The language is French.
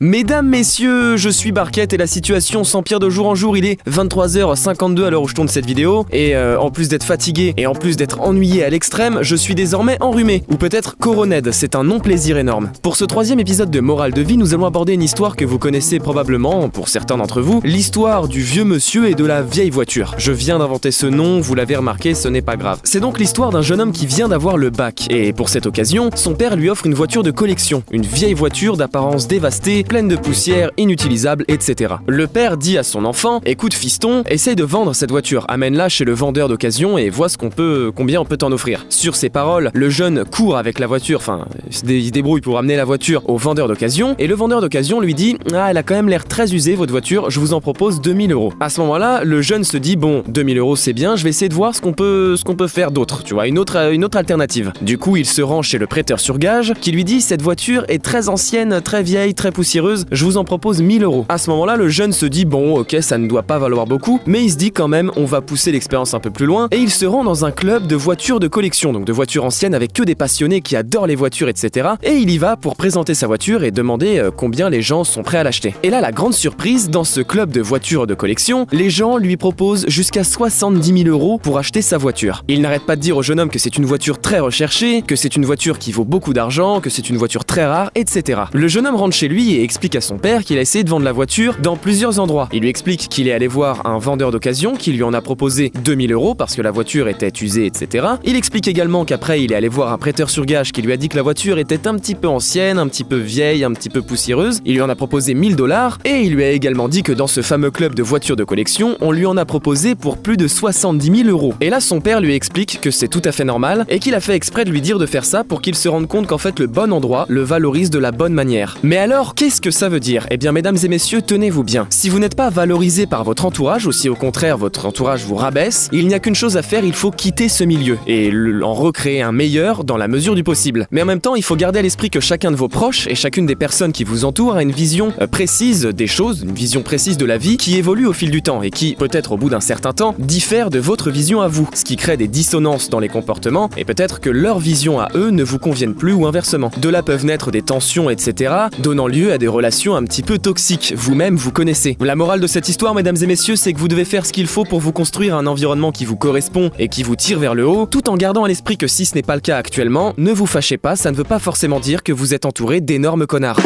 Mesdames, messieurs, je suis Barquette et la situation s'empire de jour en jour. Il est 23h52 à l'heure où je tourne cette vidéo et en plus d'être fatigué et en plus d'être ennuyé à l'extrême, je suis désormais enrhumé, ou peut-être coronède, c'est un non-plaisir énorme. Pour ce troisième épisode de Morale de vie, nous allons aborder une histoire que vous connaissez probablement, pour certains d'entre vous, l'histoire du vieux monsieur et de la vieille voiture. Je viens d'inventer ce nom, vous l'avez remarqué, ce n'est pas grave. C'est donc l'histoire d'un jeune homme qui vient d'avoir le bac, et pour cette occasion, son père lui offre une voiture de collection, une vieille voiture d'apparence dévastée, pleine de poussière, inutilisable, etc. Le père dit à son enfant: écoute fiston, essaye de vendre cette voiture, amène-la chez le vendeur d'occasion et vois combien on peut t'en offrir. Sur ces paroles, le jeune court avec la voiture, il se débrouille pour amener la voiture au vendeur d'occasion, et le vendeur d'occasion lui dit: ah, elle a quand même l'air très usée votre voiture, je vous en propose 2000 €. À ce moment-là, le jeune se dit: bon, 2000 € c'est bien, je vais essayer de voir ce qu'on peut faire d'autre, tu vois, une autre alternative. Du coup, il se rend chez le prêteur sur gage qui lui dit: cette voiture est très ancienne, très vieille, très poussiéreuse, je vous en propose 1000 €. À ce moment-là, le jeune se dit: bon, ok, ça ne doit pas valoir beaucoup, mais il se dit quand même, on va pousser l'expérience un peu plus loin, et il se rend dans un club de voitures de collection, donc de voitures anciennes avec que des passionnés qui adorent les voitures, etc. Et il y va pour présenter sa voiture et demander combien les gens sont prêts à l'acheter. Et là, la grande surprise, dans ce club de voitures de collection, les gens lui proposent jusqu'à 70 000 € pour acheter sa voiture. Il n'arrête pas de dire au jeune homme que c'est une voiture très recherchée, que c'est une voiture qui vaut beaucoup d'argent, que c'est une voiture très rare, etc. Le jeune homme rentre chez lui et explique à son père qu'il a essayé de vendre la voiture dans plusieurs endroits. Il lui explique qu'il est allé voir un vendeur d'occasion qui lui en a proposé 2000 € parce que la voiture était usée, etc. Il explique également qu'après il est allé voir un prêteur sur gage qui lui a dit que la voiture était un petit peu ancienne, un petit peu vieille, un petit peu poussiéreuse. Il lui en a proposé 1000 $, et il lui a également dit que dans ce fameux club de voitures de collection, on lui en a proposé pour plus de 70 000 €. Et là, son père lui explique que c'est tout à fait normal et qu'il a fait exprès de lui dire de faire ça pour qu'il se rende compte qu'en fait le bon endroit le valorise de la bonne manière. Mais alors, qu'est-ce que ça veut dire ? Eh bien, mesdames et messieurs, tenez-vous bien. Si vous n'êtes pas valorisé par votre entourage, ou si au contraire votre entourage vous rabaisse, il n'y a qu'une chose à faire, il faut quitter ce milieu et en recréer un meilleur dans la mesure du possible. Mais en même temps, il faut garder à l'esprit que chacun de vos proches et chacune des personnes qui vous entourent a une vision précise des choses, une vision précise de la vie qui évolue au fil du temps et qui, peut-être au bout d'un certain temps, diffère de votre vision à vous, ce qui crée des dissonances dans les comportements et peut-être que leur vision à eux ne vous convienne plus ou inversement. De là peuvent naître des tensions, etc., donnant lieu à des relations un petit peu toxiques. Vous-même, vous connaissez. La morale de cette histoire, mesdames et messieurs, c'est que vous devez faire ce qu'il faut pour vous construire un environnement qui vous correspond et qui vous tire vers le haut, tout en gardant à l'esprit que si ce n'est pas le cas actuellement, ne vous fâchez pas, ça ne veut pas forcément dire que vous êtes entouré d'énormes connards.